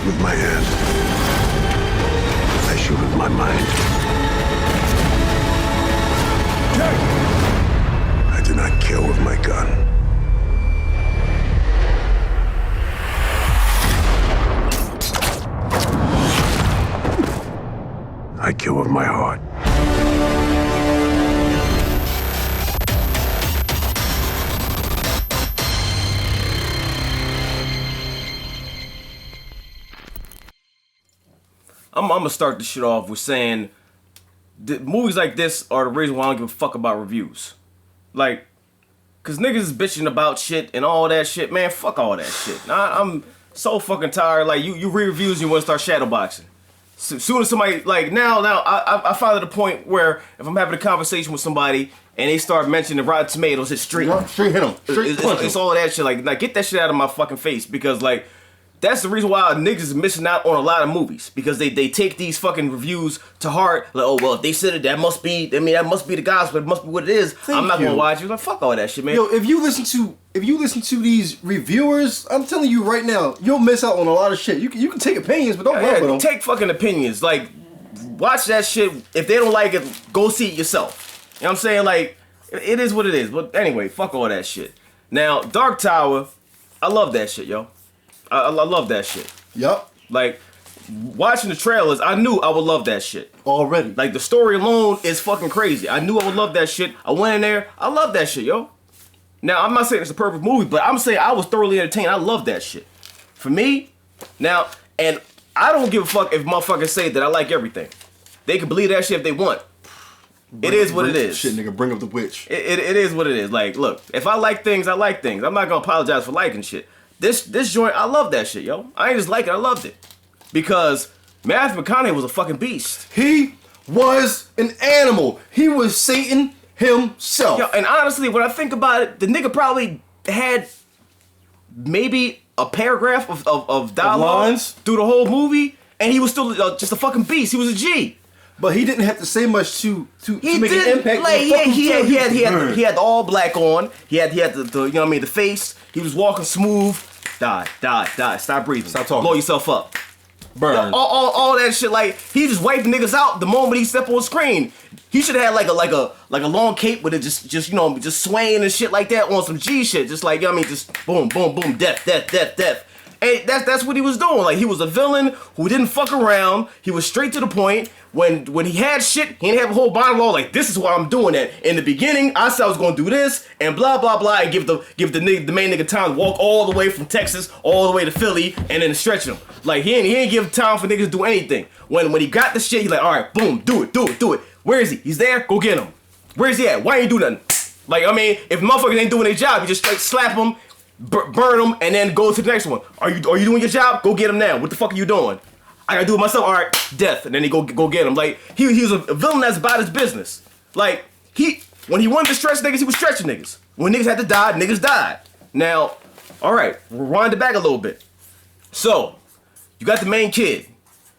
with my hand. I shoot with my mind. I do not kill with my gun. I kill with my heart. I'm gonna start this shit off with saying movies like this are the reason why I don't give a fuck about reviews. Like, cause niggas is bitching about shit and all that shit. Man, fuck all that shit. I'm so fucking tired. Like, you read reviews and you wanna start shadowboxing. Soon as somebody, like, now I find at a point where if I'm having a conversation with somebody and they start mentioning the Rotten Tomatoes, it's straight hit them. It's all that shit. Like, get that shit out of my fucking face, because, like, that's the reason why niggas is missing out on a lot of movies, because they take these fucking reviews to heart. Like, oh well, if they said it, that must be the gospel. It must be what it is. I'm not gonna watch it. Like, fuck all that shit, man. Yo, if you listen to these reviewers, I'm telling you right now, you'll miss out on a lot of shit. You can take opinions, but don't run with them. Take fucking opinions. Like, watch that shit. If they don't like it, go see it yourself. You know what I'm saying? Like, it is what it is. But anyway, fuck all that shit. Now, Dark Tower, I love that shit, yo. I love that shit. Yup. Like, watching the trailers, I knew I would love that shit. Already. Like, the story alone is fucking crazy. I knew I would love that shit. I went in there, I love that shit, yo. Now, I'm not saying it's a perfect movie, but I'm saying I was thoroughly entertained. I love that shit. For me, now, and I don't give a fuck if motherfuckers say that I like everything. They can believe that shit if they want. It is what it is. Shit, nigga, bring up the witch. It is what it is. Like, look, if I like things, I like things. I'm not gonna apologize for liking shit. This joint, I love that shit, yo. I ain't just like it, I loved it. Because Matthew McConaughey was a fucking beast. He was an animal. He was Satan himself. Yo, and honestly, when I think about it, the nigga probably had maybe a paragraph of dialogue lines through the whole movie, and he was still just a fucking beast. He was a G. But he didn't have to say much to make an impact. Like, he had the all black on. He had the you know what I mean, the face. He was walking smooth. Die. Stop breathing. Stop talking. Blow yourself up. Burn. All that shit. Like, he just wiped niggas out the moment he stepped on screen. He should have had like a long cape with it just you know, just swaying and shit like that on some G shit. Just like, you know what I mean, just boom, boom, boom, death. And that's what he was doing. Like, he was a villain who didn't fuck around. He was straight to the point. When he had shit, he didn't have a whole monologue like, this is why I'm doing that. In the beginning, I said I was gonna do this and blah blah blah, and give the main nigga time to walk all the way from Texas all the way to Philly and then stretch him. Like, he ain't give time for niggas to do anything. When he got the shit, he like, all right, boom, do it. Where is he? He's there. Go get him. Where is he at? Why ain't you do nothing? Like, I mean, if motherfuckers ain't doing their job, you just straight slap them, burn them, and then go to the next one. Are you doing your job? Go get him now. What the fuck are you doing? I gotta do it myself. All right, death, and then he go get him. Like, he was a villain that's about his business. Like, when he wanted to stretch niggas, he was stretching niggas. When niggas had to die, niggas died. Now, all right, rewind it back a little bit. So, you got the main kid.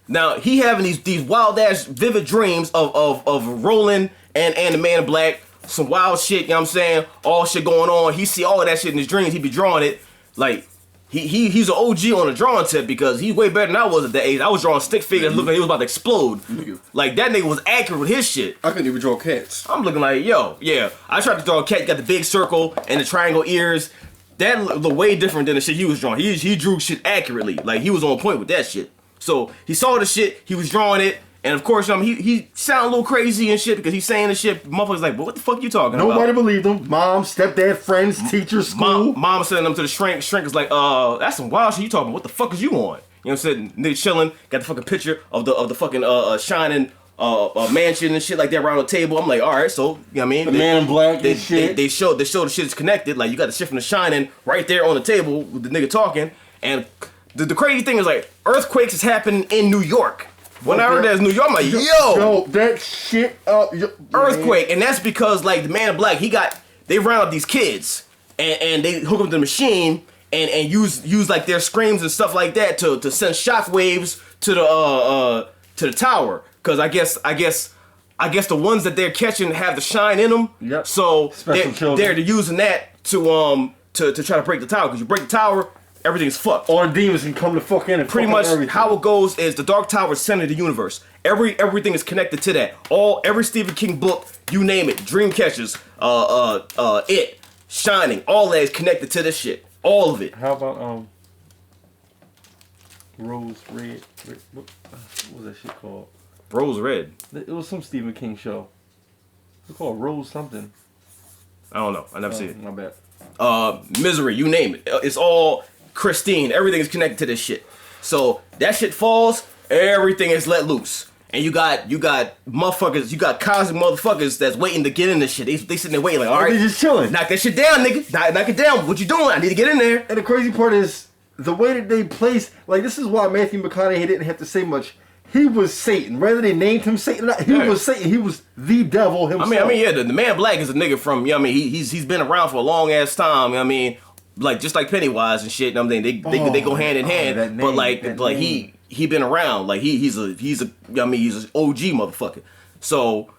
Now, he having these wild ass vivid dreams of Roland and the Man in Black. Some wild shit, you know what I'm saying? All shit going on. He see all of that shit in his dreams. He be drawing it. Like, he's an OG on the drawing tip, because he's way better than I was at that age. I was drawing stick figures looking like he was about to explode. Like, that nigga was accurate with his shit. I couldn't even draw cats. I'm looking like, yo, yeah. I tried to draw a cat, got the big circle and the triangle ears. That looked way different than the shit he was drawing. He drew shit accurately. Like, he was on point with that shit. So, he saw the shit, he was drawing it, and of course, he sounded a little crazy and shit, because he's saying the shit. Motherfuckers like, but what the fuck you talking about? Nobody believed him. Mom, stepdad, friends, teacher, school. Mom sending them to the shrink. Shrink is like, that's some wild shit you talking about. What the fuck is you on? You know what I'm saying? Nigga chilling, got the fucking picture of the fucking shining mansion and shit like that around the table. I'm like, all right, so, you know what I mean? The Man in Black and shit. They show the shit is connected. Like, you got the shit from the shining right there on the table with the nigga talking. And the crazy thing is, like, earthquakes is happening in New York. When I heard that was New York, I'm like, yo, that shit earthquake. And that's because, like, the Man in Black, they round up these kids and they hook up to the machine and use like their screams and stuff like that to send shock waves to the tower. Cause I guess the ones that they're catching have the shine in them. Yep. So they're using that to try to break the tower. Cause you break the tower, everything's fucked. All the demons can come to fuck in and Pretty fuck much up everything. how it goes is the Dark Tower is center of the universe. Everything is connected to that. Every Stephen King book, you name it, Dreamcatchers, It, Shining, all that is connected to this shit. All of it. How about Rose Red? What was that shit called? Rose Red. It was some Stephen King show. It's called Rose something. I don't know. I never see it. My bad. Misery, you name it. It's all Christine. Everything is connected to this shit. So that shit falls, everything is let loose. And you got motherfuckers, you got cosmic motherfuckers that's waiting to get in this shit. They sitting there waiting like, all right, They just chilling. knock that shit down, nigga. Knock it down. What you doing? I need to get in there. And the crazy part is the way that they place. Like, this is why Matthew McConaughey didn't have to say much. He was Satan. Whether they named him Satan or not, he was Satan. He was the devil himself. I mean, yeah, the man Black is a nigga from, you know what I mean, he's been around for a long ass time, you know what I mean, like just like Pennywise and shit, you know what I mean, they go hand in hand, but like he been around, like he's a you know what I mean, he's an OG motherfucker. So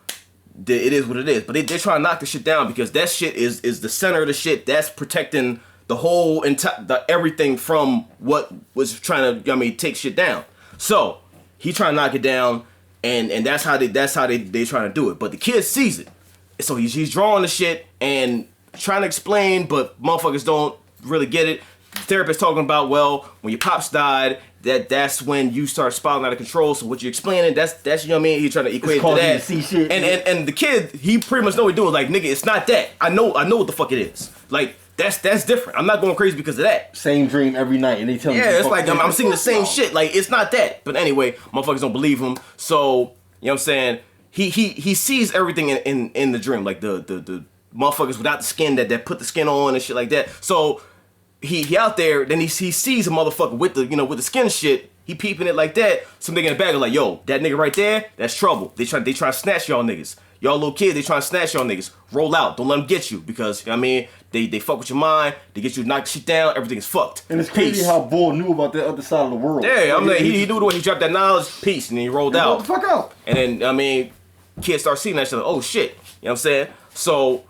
it is what it is. But they're trying to knock the shit down because that shit is the center of the shit that's protecting the whole everything from what was trying to, you know what I mean, take shit down. So he trying to knock it down, and that's how they trying to do it. But the kid sees it, so he's drawing the shit and trying to explain, but motherfuckers don't really get it. The therapist talking about, well, when your pops died, that's when you start spiraling out of control. So what you explaining, that's you know what I mean. He's trying to equate it to that. See shit, and the kid, he pretty much know what he's doing. Like, nigga, it's not that. I know what the fuck it is. Like, that's different. I'm not going crazy because of that. Same dream every night, and they tell me. Yeah, it's like I'm seeing the same shit. Like, it's not that. But anyway, motherfuckers don't believe him. So, you know what I'm saying? He sees everything in the dream. Like the motherfuckers without the skin that put the skin on and shit like that. So he out there, then he sees a motherfucker with the skin shit. He peeping it like that. Some nigga in the back is like, yo, that nigga right there, that's trouble. They try to snatch y'all niggas. Y'all little kids, they trying to snatch y'all niggas. Roll out. Don't let them get you. Because, you know what I mean, they fuck with your mind. They get you to knock the shit down. Everything is fucked. And it's crazy how Bull knew about that other side of the world. Yeah, I'm like, he knew the way he dropped that knowledge. Peace. And then he rolled out. What the fuck out? And then, I mean, kids start seeing that shit like, oh shit. You know what I'm saying? So,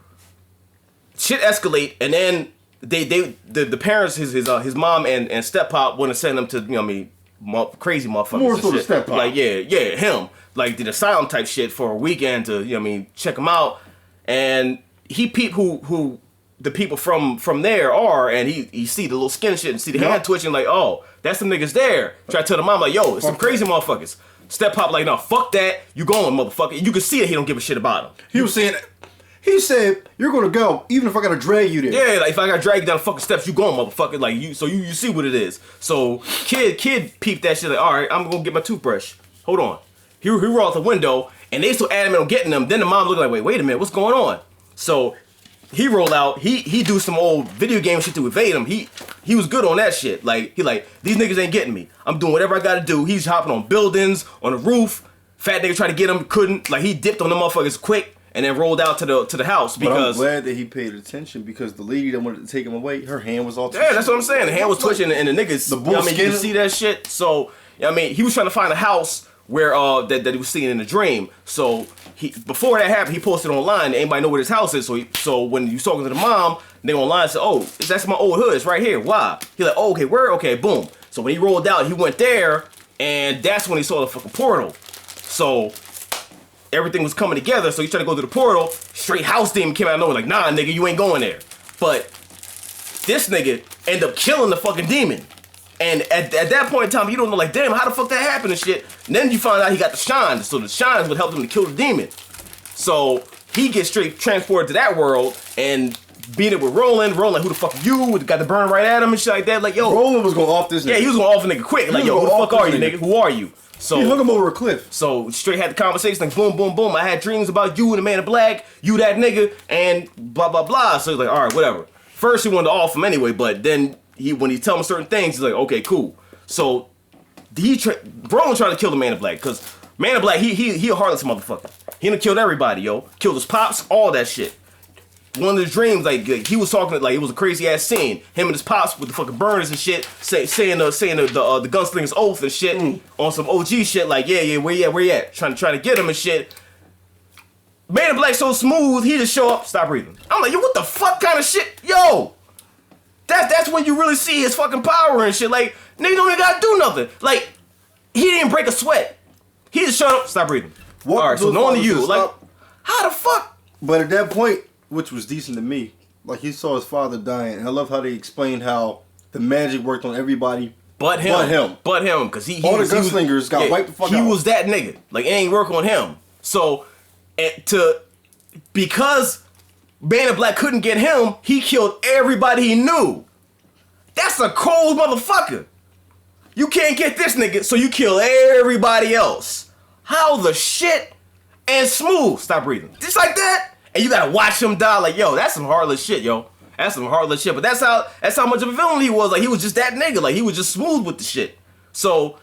shit escalate. And then the parents, his mom and step pop want to send him to, you know what I mean, crazy motherfuckers. More so the step pop. Like, yeah, him. Like, did asylum type shit for a weekend to, you know what I mean, check him out. And he peep who the people from there are, and he see the little skin shit and see the hand twitching, like, oh, that's some niggas there. Try to tell the mom, like, yo, it's some crazy motherfuckers. Step pop like, no, fuck that. You going, motherfucker. You can see it, he don't give a shit about him. He said, you're gonna go, even if I gotta drag you there. Yeah, like if I gotta drag you down the fucking steps, you going, motherfucker. Like you see what it is. So kid peeped that shit like, all right, I'm gonna get my toothbrush. Hold on. He rolled out the window, and they still adamant on getting them. Then the mom looked like, wait a minute, what's going on? So he rolled out. He do some old video game shit to evade him. He was good on that shit. Like these niggas ain't getting me. I'm doing whatever I gotta do. He's hopping on buildings, on the roof. Fat nigga tried to get him, couldn't. Like he dipped on the motherfuckers quick, and then rolled out to the house because. But I'm glad that he paid attention because the lady that wanted to take him away, her hand was all. Yeah, that's what I'm saying. The hand was twitching, and the niggas. The bull, you know what I mean, you can see that shit. So you know what I mean, he was trying to find a house where that he was seeing in the dream. So before that happened, he posted online. Anybody know where his house is? So when you talking to the mom, they online said, "Oh, that's my old hood. It's right here." Why? He like, "Oh, okay, where? Okay, boom." So when he rolled out, he went there, and that's when he saw the fucking portal. So everything was coming together. So he tried to go to the portal. Straight house demon came out of nowhere like, "Nah, nigga, you ain't going there." But this nigga ended up killing the fucking demon. And at that point in time, you don't know, like, damn, how the fuck that happened and shit. And then you find out he got the shine. So the shines would help him to kill the demon. So he gets straight transported to that world and beat it with Roland. Roland, who the fuck are you? Got the burn right at him and shit like that. Like, yo. Roland was going off this nigga. Yeah, he was going off a nigga quick. Like, yo, who the fuck are you, nigga? Who are you? So he look him over a cliff. So straight had the conversation, like, boom, boom, boom. I had dreams about you and the man in black. You that nigga. And blah, blah, blah. So he's like, all right, whatever. First, he wanted to off him anyway. But then when he tell him certain things, he's like, okay, cool. So Roland trying to kill the man in black, because man in black, he a heartless motherfucker. He done killed everybody, yo. Killed his pops, all that shit. One of his dreams, like he was talking, like it was a crazy ass scene. Him and his pops with the fucking burners and shit, saying the gunslinger's oath and shit on some OG shit. Like yeah, where you at? Trying to get him and shit. Man in black so smooth, he just show up, stop breathing. I'm like, yo, what the fuck kind of shit, yo? That's when you really see his fucking power and shit. Like, nigga don't even gotta do nothing. Like, he didn't break a sweat. He just shut up, stop breathing. Alright, so knowing you, like, how the fuck? But at that point, which was decent to me, like he saw his father dying, and I love how they explained how the magic worked on everybody. But him. Cause he all the gunslingers got wiped the fuck out. He was that nigga. Like, it ain't work on him. So, because Man in Black couldn't get him, he killed everybody he knew. That's a cold motherfucker. You can't get this nigga, so you kill everybody else. How the shit? And smooth. Stop breathing. Just like that. And you gotta watch him die. Like, yo, that's some heartless shit, yo. That's some heartless shit. But that's how much of a villain he was. Like, he was just that nigga. Like, he was just smooth with the shit. So,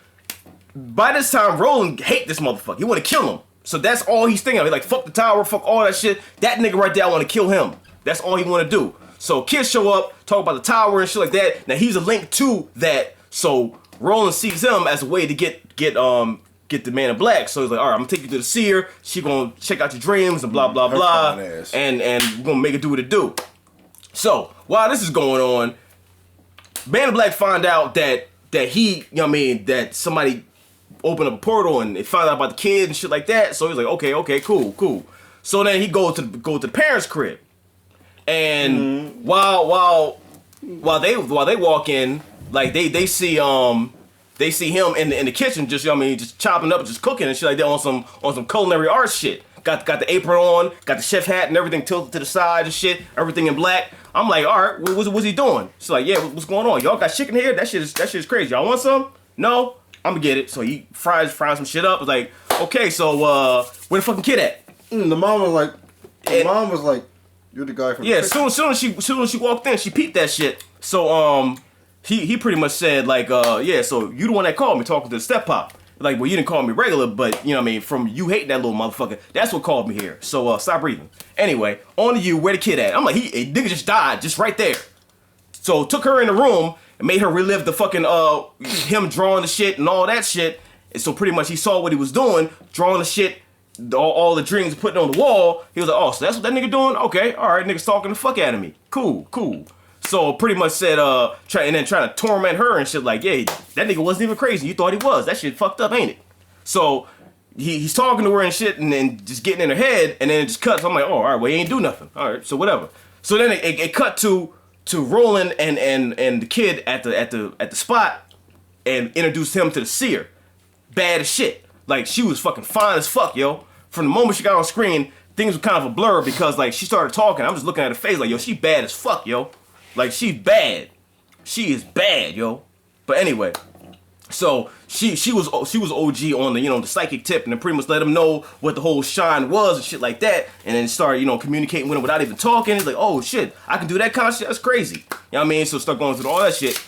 by this time, Roland hate this motherfucker. He wanna kill him. So that's all he's thinking of. He's like, fuck the tower, fuck all that shit. That nigga right there, I wanna kill him. That's all he wanna do. So kids show up, talk about the tower and shit like that. Now he's a link to that. So Roland sees him as a way to get the Man in Black. So he's like, all right, I'm gonna take you to the seer. She gonna check out your dreams and blah blah blah. And we're gonna make it do what it do. So while this is going on, Man in Black find out that he, you know what I mean, that somebody opened up a portal and they found out about the kid and shit like that. So he's like, okay, cool. So then he go to the parents' crib. And while they walk in, like they see him in the kitchen, just, you know what I mean, just chopping up, just cooking and shit like that on some culinary arts shit. Got the apron on, got the chef hat and everything tilted to the side and shit, everything in black. I'm like, all right, what's he doing? She's like, yeah, what's going on? Y'all got chicken here? That shit is crazy. Y'all want some? No, I'm gonna get it. So he fries some shit up. It's like, okay, so where the fucking kid at? The mom was like, you're the guy from soon as she walked in, she peeped that shit. So he pretty much said like, yeah, so you the one that called me talking to the step pop. Like, well, you didn't call me regular, but you know what I mean, from you hating that little motherfucker, that's what called me here. So stop breathing. Anyway, on to you, where the kid at? I'm like, a nigga just died just right there. So took her in the room and made her relive the fucking him drawing the shit and all that shit. And so pretty much he saw what he was doing, drawing the shit, all the dreams, putting on the wall. He was like, oh, so that's what that nigga doing? Okay, all right, nigga's talking the fuck out of me. Cool. So pretty much said, trying to torment her and shit like, yeah, that nigga wasn't even crazy. You thought he was. That shit fucked up, ain't it? So he's talking to her and shit and then just getting in her head and then it just cuts. I'm like, oh, all right, well, he ain't do nothing. All right, so whatever. So then it cut to Roland and the kid at the spot and introduced him to the seer. Bad as shit. Like, she was fucking fine as fuck, yo. From the moment she got on screen, things were kind of a blur because, like, she started talking. I'm just looking at her face like, yo, she bad as fuck, yo. Like, she's bad. She is bad, yo. But anyway, so she was OG on the, you know, the psychic tip and then pretty much let him know what the whole shine was and shit like that. And then started, you know, communicating with him without even talking. He's like, oh shit, I can do that kind of shit. That's crazy. You know what I mean? So start going through all that shit.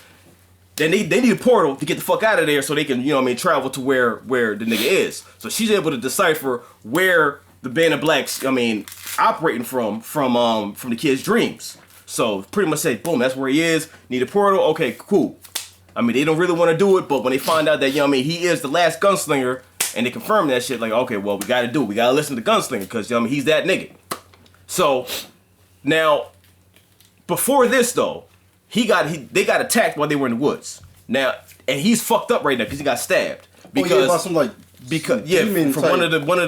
Then they need a portal to get the fuck out of there so they can, you know what I mean, travel to where the nigga is. So she's able to decipher where the Band of Blacks, I mean, operating from the kid's dreams. So pretty much say, boom, that's where he is. Need a portal. Okay, cool. I mean, they don't really want to do it, but when they find out that, you know what I mean, he is the last gunslinger, and they confirm that shit, like, okay, well, we got to do it. We got to listen to Gunslinger, because, you know what I mean, he's that nigga. So, now, before this, though, they got attacked while they were in the woods. Now, and he's fucked up right now, because he got stabbed. Because, about some, like, from one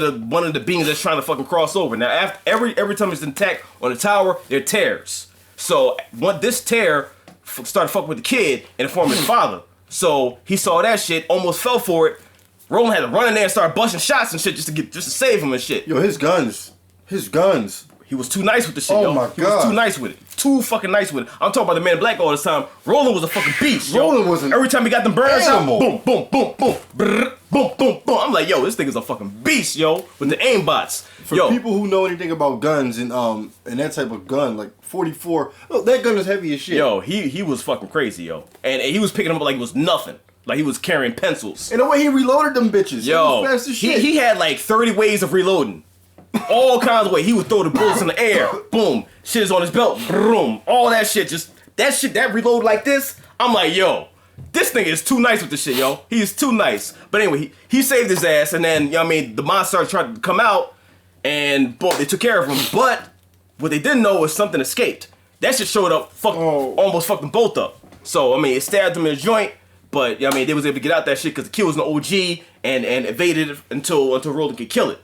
of the beings that's trying to fucking cross over. Now, after every time it's an attack on the tower, there are tears. So, this tear started fucking with the kid and informed his father. So he saw that shit, almost fell for it. Roland had to run in there and start busting shots and shit just to save him and shit. Yo, his guns. He was too nice with the shit, yo. Oh my God. He was too nice with it. Too fucking nice with it. I'm talking about the Man in Black all this time. Roland was a fucking beast, yo. Roland was an Every time he got them burns out, animal. boom, boom, boom, boom, brrr, boom, boom, boom. I'm like, yo, this thing is a fucking beast, yo, with the aimbots. For people who know anything about guns and that type of gun, like 44, look, that gun is heavy as shit. Yo, he was fucking crazy, yo. And he was picking them up like it was nothing. Like he was carrying pencils. And the way he reloaded them bitches, yo, it was fast as shit. He had like 30 ways of reloading. All kinds of ways. He would throw the bullets in the air. Boom. Shit is on his belt. Boom. All that shit. Just that reload like this. I'm like, yo, this thing is too nice with this shit, yo. He is too nice. But anyway, he saved his ass, and then, you know what I mean, the monster tried to come out, and boom, they took care of him. But what they didn't know was something escaped. that shit showed up, almost fucked them both up. So, I mean, it stabbed him in the joint, but, I mean, they was able to get out that shit because the kid was an OG and evaded it until RoLoRD could kill it.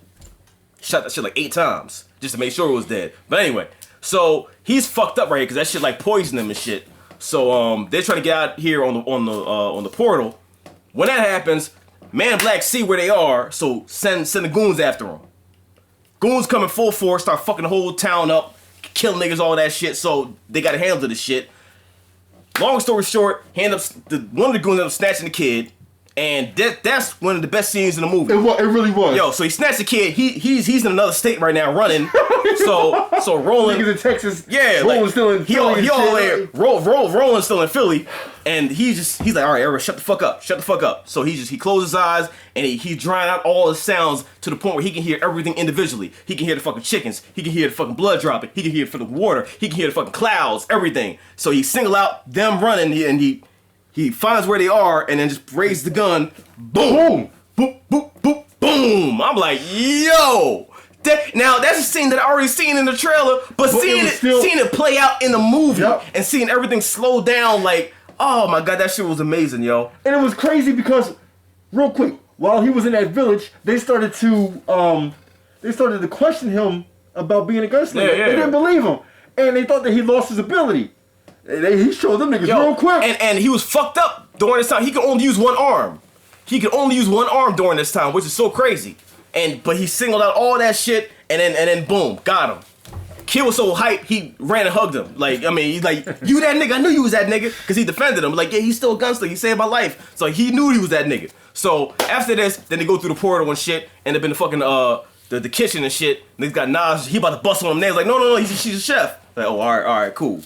Shot that shit like 8 times just to make sure it was dead. But anyway, so he's fucked up right here because that shit like poisoned him and shit. So, they're trying to get out here on the portal. When that happens, Man in Black see where they are, so send the goons after them. Goons come in full force, start fucking the whole town up, kill niggas, all that shit, so they gotta handle this shit. Long story short, one of the goons ended up snatching the kid, and that's one of the best scenes in the movie. It really was. Yo, so he snatched the kid, he's in another state right now running, so Roland... Niggas in Texas, yeah, Roland's still in Philly. He all there, Roland's still in Philly, and he's like, all right, everybody, shut the fuck up. So he closes his eyes, and he drowned out all the sounds to the point where he can hear everything individually. He can hear the fucking chickens, he can hear the fucking blood dropping, he can hear the fucking water, he can hear the fucking clouds, everything. So he single out them running, and he finds where they are, and then just raises the gun, boom, boop, boop, boop, boom. I'm like, yo. Now that's a scene that I already seen in the trailer, but seeing it play out in the movie and seeing everything slow down, like, oh my god, that shit was amazing, yo. And it was crazy because, real quick, while he was in that village, they started to question him about being a gunslinger. Yeah. They didn't believe him, and they thought that he lost his ability. He showed them niggas real quick, and he was fucked up during this time. He could only use one arm. During this time, which is so crazy. But he singled out all that shit, and then boom, got him. Kid was so hyped, he ran and hugged him. Like, I mean, he's like, you that nigga? I knew you was that nigga, because he defended him. Like, yeah, he's still a gunslinger. He saved my life. So he knew he was that nigga. So after this, then they go through the portal and shit, end up in the fucking the kitchen and shit. Niggas got knives. He about to bust on him. They're like, no, she's a chef. Like, oh, all right, cool.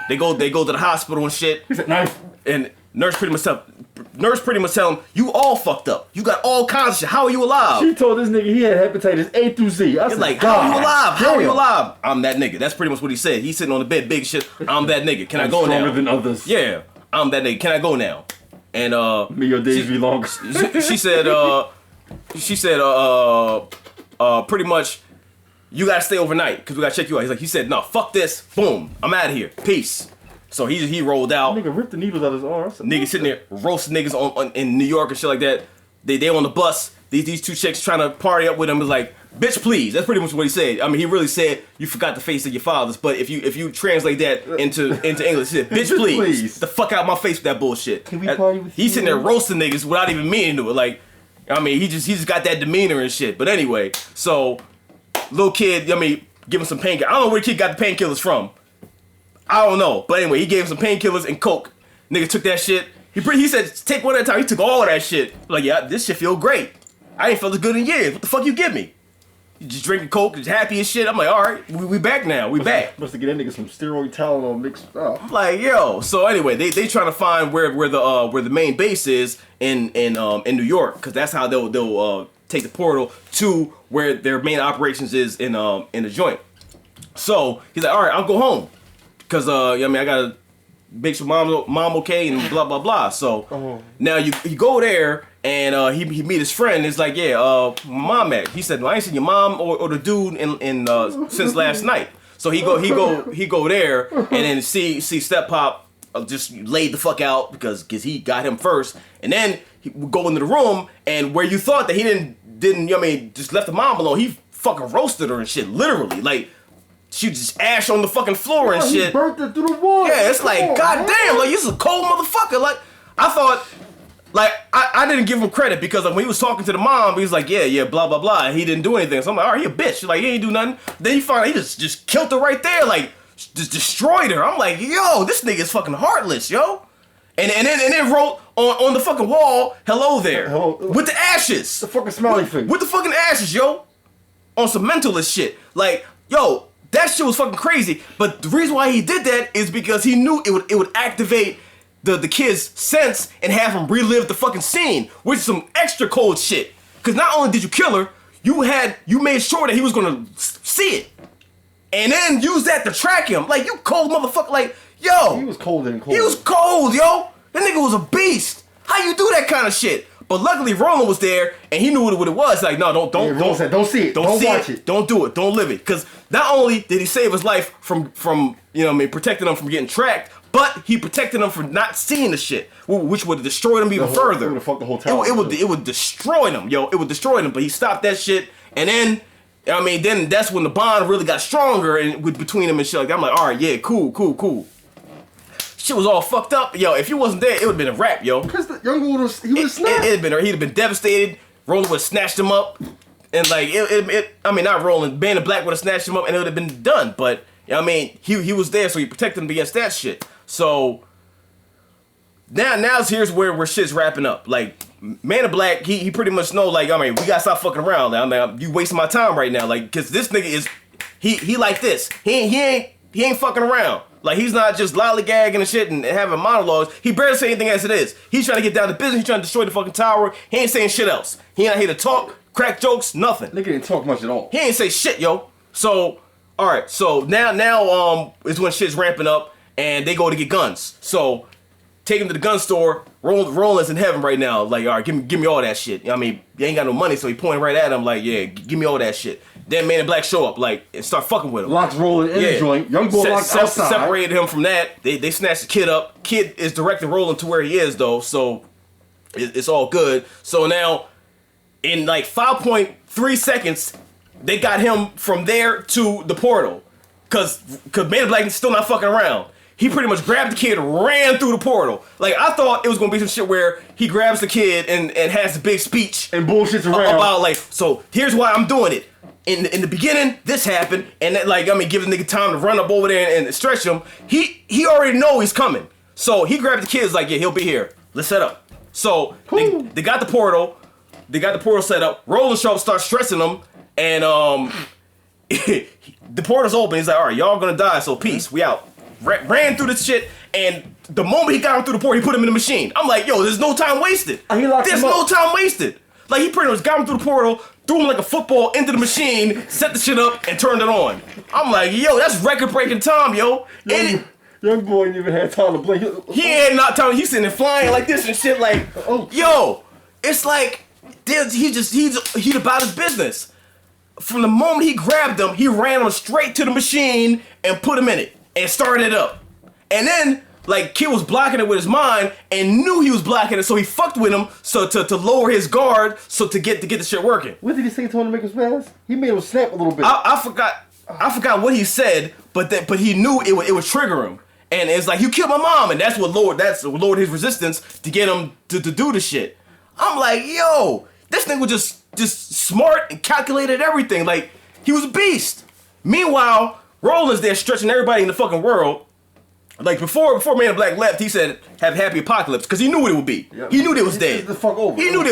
They go to the hospital and shit. He said, knife. And nurse pretty much tell him, you all fucked up. You got all kinds of shit. How are you alive? She told this nigga he had hepatitis A through Z. I said, like, how are you alive? How are you alive? I'm that nigga. That's pretty much what he said. He's sitting on the bed, big shit. I'm that nigga. Can I go now? Stronger than others. Yeah, I'm that nigga. Can I go now? And may your days be long. She said, pretty much, you gotta stay overnight because we gotta check you out. He said, no, fuck this. Boom, I'm out of here. Peace. So he rolled out. Nigga ripped the needles out his arm. Nigga sitting there roasting niggas in New York and shit like that. They on the bus. These two chicks trying to party up with him was like, bitch, please. That's pretty much what he said. I mean, he really said, you forgot the face of your fathers. But if you translate that into English, he said, bitch, please. The fuck out my face with that bullshit. Can we party with you? He's sitting there roasting niggas without even meaning to it. Like, I mean, he just got that demeanor and shit. But anyway, so little kid, I mean, give him some painkillers. I don't know where the kid got the painkillers from. I don't know. But anyway, he gave him some painkillers and coke. Nigga took that shit. He said, take one at a time. He took all of that shit. Like, yeah, this shit feel great. I ain't felt as good in years. What the fuck you give me? You just drinking coke, just happy as shit. I'm like, all right, we back now. We back. Must have get that nigga some steroid Tylenol mixed up. I'm like, yo. So anyway, they trying to find where the main base is in New York, because that's how they'll take the portal to where their main operations is in the joint. So he's like, all right, I'll go home. Cause I mean, I gotta make sure mom okay and blah blah blah. So now you go there and he meet his friend. It's like, yeah, mom at. He said, well, I ain't seen your mom or the dude in since last night. So he go there and then see Step Pop just laid the fuck out because he got him first, and then he would go into the room and where you thought that he didn't I mean just left the mom alone, he fucking roasted her and shit, literally, like. She just ash on the fucking floor and shit. He burnt it through the wall. Yeah, it's like, goddamn, like, this is a cold motherfucker. Like, I thought, like, I didn't give him credit because like, when he was talking to the mom, he was like, yeah, blah, blah, blah. And he didn't do anything. So I'm like, all right, he a bitch. Like, he ain't do nothing. Then you find out he just killed her right there, like, just destroyed her. I'm like, yo, this nigga is fucking heartless, yo. And then wrote on the fucking wall, hello there. Hello. With the ashes. The fucking smiley face. With the fucking ashes, yo. On some mentalist shit. Like, yo. That shit was fucking crazy, but the reason why he did that is because he knew it would activate the kid's sense and have him relive the fucking scene, which is some extra cold shit. Because not only did you kill her, you made sure that he was gonna see it, and then use that to track him. Like, you cold motherfucker, like, yo. He was cold and cold. He was cold, yo. That nigga was a beast. How you do that kind of shit? But luckily, Roland was there, and he knew what it was. Like, no, don't see it. Don't watch it. Don't do it. Don't live it. Because not only did he save his life from protecting him from getting tracked, but he protected him from not seeing the shit, which would have destroyed him even further. It would have fucked the whole tower. It would destroy them, yo. It would destroy them. But he stopped that shit, and then. Then that's when the bond really got stronger and between them and shit like that. I'm like, all right, yeah, cool. Shit was all fucked up, yo. If he wasn't there, it would have been a wrap, yo. Because the young boy was snapped. He'd have been devastated. Roland would have snatched him up, and like not Roland. Band of Black would have snatched him up, and it would have been done. But he was there, so he protected him against that shit. So now here's where shit's wrapping up. Like. Man of Black, he pretty much know, like, we gotta stop fucking around. You wasting my time right now, like, cause this nigga is, he like this. He ain't fucking around. Like, he's not just lollygagging and shit and having monologues. He barely say anything as it is. He's trying to get down to business. He's trying to destroy the fucking tower. He ain't saying shit else. He ain't here to talk, crack jokes, nothing. Nigga didn't talk much at all. He ain't say shit, yo. So, all right. So now is when shit's ramping up and they go to get guns. So. Take him to the gun store. Roland's in heaven right now. Like, all right, give me all that shit. You ain't got no money, so he pointing right at him. Like, yeah, give me all that shit. Then Man in Black show up, like, and start fucking with him. Locks Roland in the joint. Young boy locked outside. Separated him from that. They snatched the kid up. Kid is directing Roland to where he is though, so it's all good. So now, in like 5.3 seconds, they got him from there to the portal, cause Man in Black is still not fucking around. He pretty much grabbed the kid and ran through the portal. Like, I thought it was gonna be some shit where he grabs the kid and has a big speech and bullshits around about like, so here's why I'm doing it. In the beginning, this happened, and that, like, give the nigga time to run up over there and stretch him. He already know he's coming. So he grabbed the kids like, yeah, he'll be here. Let's set up. So they got the portal. They got the portal set up. Roland Sharp starts stressing them, and the portal's open. He's like, all right, y'all gonna die, so peace. We out. Ran through this shit, and the moment he got him through the portal, he put him in the machine. I'm like, yo, there's no time wasted. There's no time wasted. Like, he pretty much got him through the portal, threw him like a football into the machine, set the shit up, and turned it on. I'm like, yo, that's record-breaking time, yo. Young boy didn't even have time to blink. He had not time. He's sitting there flying like this and shit. Like, yo, it's like he's about his business. From the moment he grabbed him, he ran him straight to the machine and put him in it. And started it up. And then, like, kid was blocking it with his mind and knew he was blocking it, so he fucked with him so to lower his guard so to get the shit working. What did he say to him to make him fast? He made him snap a little bit. I forgot what he said, but he knew it would trigger him. And it's like, you killed my mom, and that's what lowered his resistance to get him to do the shit. I'm like, yo, this nigga was just smart and calculated everything. Like, he was a beast. Meanwhile, Roland's there stretching everybody in the fucking world. Like, before Man in Black left, he said, have happy apocalypse, because he knew what it would be. Yep. He knew they was dead. The fuck over. He knew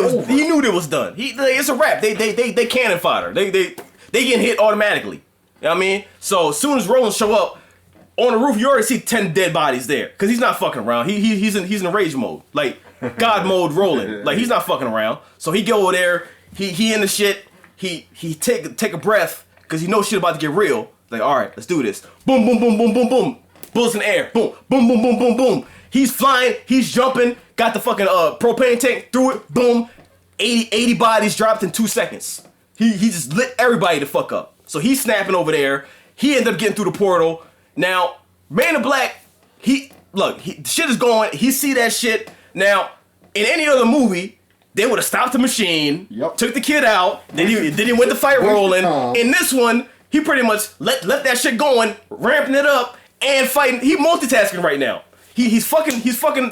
they was done. It's a wrap. They cannon fodder. They getting hit automatically. You know what I mean? So as soon as Roland show up, on the roof, you already see 10 dead bodies there. Because he's not fucking around. He's in rage mode. Like, God mode Roland. Like, he's not fucking around. So he go over there, he in the shit, he take a breath, because he knows shit about to get real. Like, all right, let's do this. Boom, boom, boom, boom, boom, boom. Bullets in the air. Boom, boom, boom, boom, boom, boom. He's flying. He's jumping. Got the fucking propane tank. Threw it. Boom. 80 bodies dropped in 2 seconds. He just lit everybody the fuck up. So he's snapping over there. He ended up getting through the portal. Now, Man in Black, the shit is going. He see that shit. Now, in any other movie, they would have stopped the machine, took the kid out, then he went to fight Roland. In this one, he pretty much let that shit going, ramping it up, and fighting. He multitasking right now. He's fucking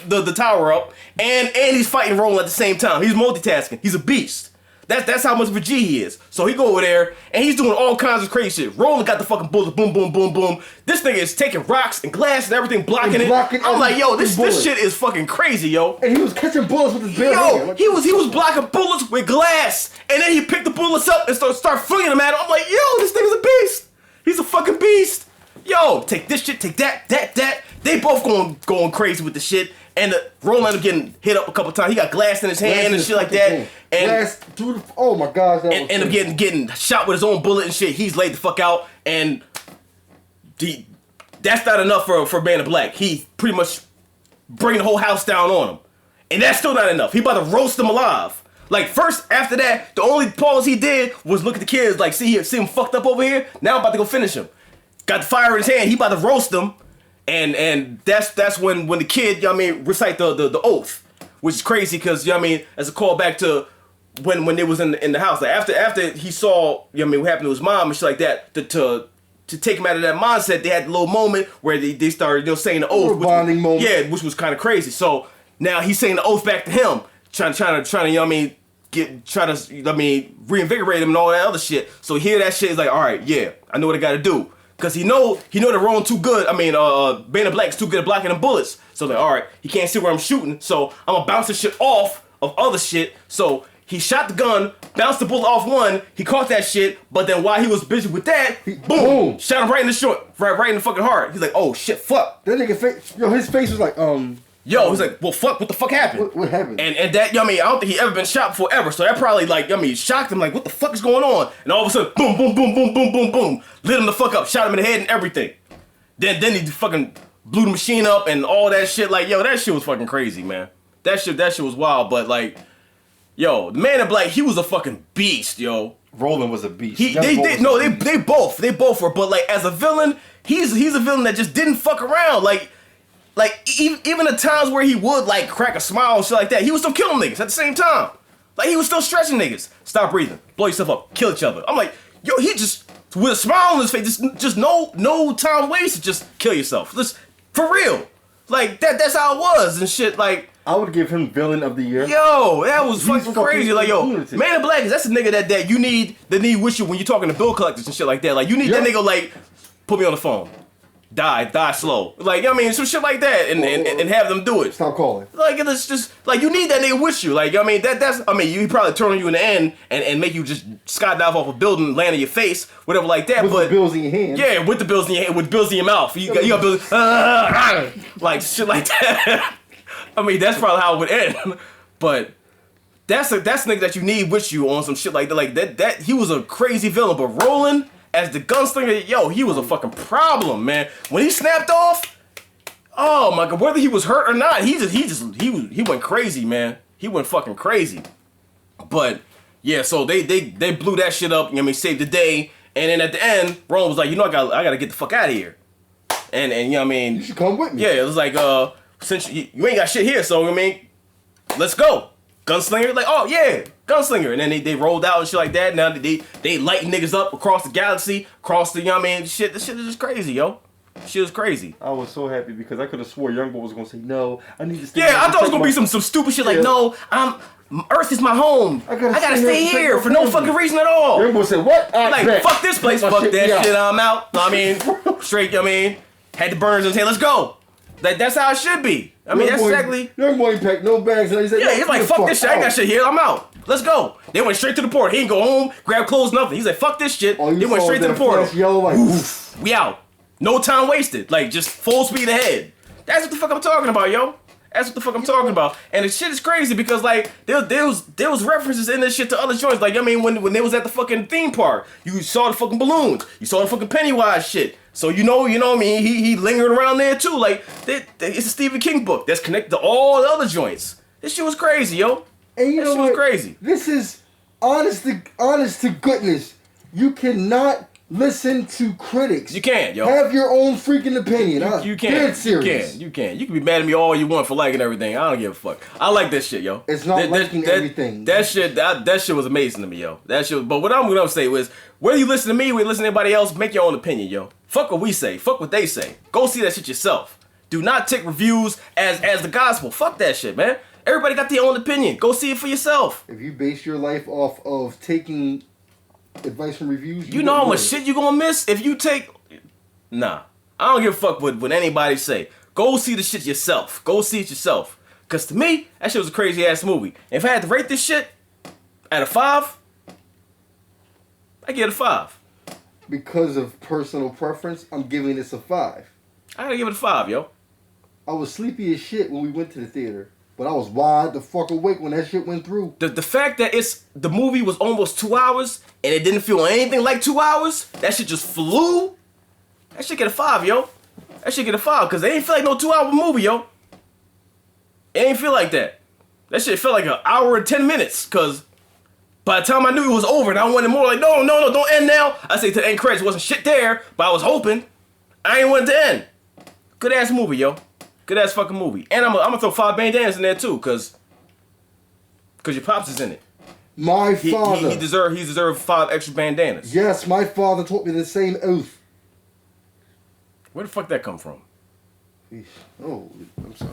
the tower up, and he's fighting Roland at the same time. He's multitasking. He's a beast. That's how much of a G he is. So he go over there, and he's doing all kinds of crazy shit. Roland got the fucking bullets, boom, boom, boom, boom. This nigga is taking rocks and glass and everything, blocking it. I'm like, yo, this shit is fucking crazy, yo. And he was catching bullets with his bare hand. He was blocking bullets with glass, and then he picked the bullets up and start flinging them at him. I'm like, yo, this nigga's a beast. He's a fucking beast. Yo, take this shit, take that. They both going crazy with the shit. And Roland ended up getting hit up a couple times. He got glass in his hand and shit like that. And glass through oh my gosh. And ended up getting shot with his own bullet and shit. He's laid the fuck out. And that's not enough for Man in Black. He pretty much bring the whole house down on him. And that's still not enough. He about to roast them alive. Like, first, after that, the only pause he did was look at the kids, like, see him fucked up over here? Now I'm about to go finish him. Got the fire in his hand, he about to roast them. And that's when the kid, you know what I mean, recite the oath. Which is crazy, because, you know what I mean, as a callback to when they was in the house. Like, after he saw, you know what I mean, what happened to his mom and shit like that, to take him out of that mindset, they had a little moment where they started, you know, saying the oath. Bonding moment. Yeah, which was kind of crazy. So, now he's saying the oath back to him. Trying to, you know what I mean, reinvigorate him and all that other shit. So hear that shit, is like, all right, yeah, I know what I gotta do. Cause he know the Roland too good. I mean, Bane of Black is too good at blocking them bullets. So like, all right, he can't see where I'm shooting. So I'm gonna bounce this shit off of other shit. So he shot the gun, bounced the bullet off one. He caught that shit, but then while he was busy with that, boom, shot him right in the short, right in the fucking heart. He's like, oh shit, fuck. That nigga face, his face was like, Yo, he's like, well, fuck, what the fuck happened? What happened? And that, you know what I mean, I don't think he ever been shot before ever, so that probably, like, you know what I mean, shocked him, like, what the fuck is going on? And all of a sudden, boom, boom, boom, boom, boom, boom, boom, lit him the fuck up, shot him in the head and everything. Then he fucking blew the machine up and all that shit, like, yo, that shit was fucking crazy, man. That shit was wild, but, like, yo, the Man in Black, he was a fucking beast, yo. Roland was a beast. They both were, but, like, as a villain, he's a villain that just didn't fuck around, like even the times where he would like crack a smile and shit like that, he was still killing niggas at the same time. Like he was still stretching niggas. Stop breathing, blow yourself up, kill each other. I'm like, yo, he just with a smile on his face, just no time wasted, just kill yourself. Just for real. Like that's how it was and shit. Like I would give him villain of the year. Yo, that was fucking crazy. Like yo, Man in Black, that's a nigga that you need with you when you're talking to bill collectors and shit like that. Like you need that nigga like put me on the phone. Die slow. Like, you know what I mean? Some shit like that and have them do it. Stop calling. Like, it's just, like, you need that nigga with you. Like, I mean, he probably turn on you in the end and make you just skydive off a building, land on your face, whatever like that. With the bills in your hand. Yeah, with the bills in your hand, with bills in your mouth. You got bills, like, shit like that. I mean, that's probably how it would end. But that's a nigga that you need with you on some shit like that. Like, that he was a crazy villain, but Roland, as the gunslinger, yo, he was a fucking problem, man. When he snapped off, oh my god, whether he was hurt or not, he went crazy, man. He went fucking crazy. But yeah, so they blew that shit up. You know what I mean, saved the day. And then at the end, Roland was like, you know, I gotta get the fuck out of here. And you know what I mean, you should come with me. Yeah, it was like, since you ain't got shit here, so I mean, let's go. Gunslinger, like, oh yeah, gunslinger. And then they rolled out and shit like that. Now they lighting niggas up across the galaxy, across the, you know what I mean, shit. This shit is just crazy, yo. Shit is crazy. I was so happy because I could have swore Young Boy was gonna say no. I need to stay. Yeah, I thought it was gonna be some stupid shit like no, Earth is my home. I gotta stay here for no fucking reason at all. Young Boy said what? Like fuck this place, fuck that shit. I'm out. I mean, straight. You know what I mean, had the burners and say let's go. Like that's how it should be. I mean, that's exactly. Young Boy packed no bags and he said, yeah, he's like, fuck this shit. I ain't got shit here. I'm out. Let's go. They went straight to the port. He didn't go home, grab clothes, nothing. He's like, fuck this shit. They went straight to the port. Like, we out. No time wasted. Like, just full speed ahead. That's what the fuck I'm talking about, yo. That's what the fuck I'm talking about. And the shit is crazy because, like, there was references in this shit to other joints. Like, I mean, when they was at the fucking theme park, you saw the fucking balloons. You saw the fucking Pennywise shit. So, you know what I mean? He lingered around there, too. Like, it's a Stephen King book that's connected to all the other joints. This shit was crazy, yo. And you know what? Was crazy. This is honest to goodness. You cannot listen to critics. You can, yo. Have your own freaking opinion. You can. Dead serious. You can. You can be mad at me all you want for liking everything. I don't give a fuck. I like this shit, yo. It's not liking everything. That shit was amazing to me, yo. That shit. But what I'm gonna say was, whether you listen to me, whether you listen to anybody else, make your own opinion, yo. Fuck what we say. Fuck what they say. Go see that shit yourself. Do not take reviews as the gospel. Fuck that shit, man. Everybody got their own opinion. Go see it for yourself. If you base your life off of taking advice from reviews, you know how much shit you gonna miss if you take. Nah, I don't give a fuck what anybody say. Go see the shit yourself. Go see it yourself. Cause to me, that shit was a crazy ass movie. And if I had to rate this shit out of 5, I give it a 5. Because of personal preference, I'm giving this a 5. I gotta give it a 5, yo. I was sleepy as shit when we went to the theater. But I was wide the fuck awake when that shit went through. The fact that the movie was almost 2 hours and it didn't feel anything like 2 hours, that shit just flew. That shit get a 5, yo. That shit get a 5 because it ain't feel like no 2-hour movie, yo. It ain't feel like that. That shit felt like an hour and 10 minutes, cause by the time I knew it was over and I wanted more, like, no, don't end now. I say to the end credits, wasn't shit there, but I was hoping. I ain't want it to end. Good ass movie, yo. Good ass fucking movie. And I'm gonna throw 5 bandanas in there too, cause your pops is in it. My father. He deserved 5 extra bandanas. Yes, my father taught me the same oath. Where the fuck that come from? Oh, I'm sorry.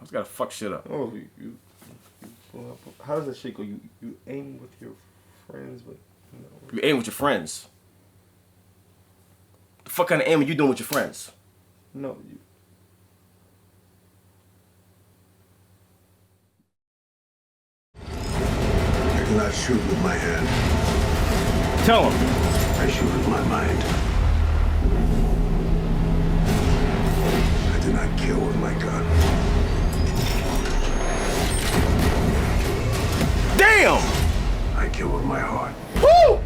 I just gotta fuck shit up. Oh, you how does that shit go? You aim with your friends, but no. You aim with your friends. The fuck kind of aim are you doing with your friends? No, you. I do not shoot with my hand. Tell him. I shoot with my mind. I do not kill with my gun. Damn! I kill with my heart. Woo!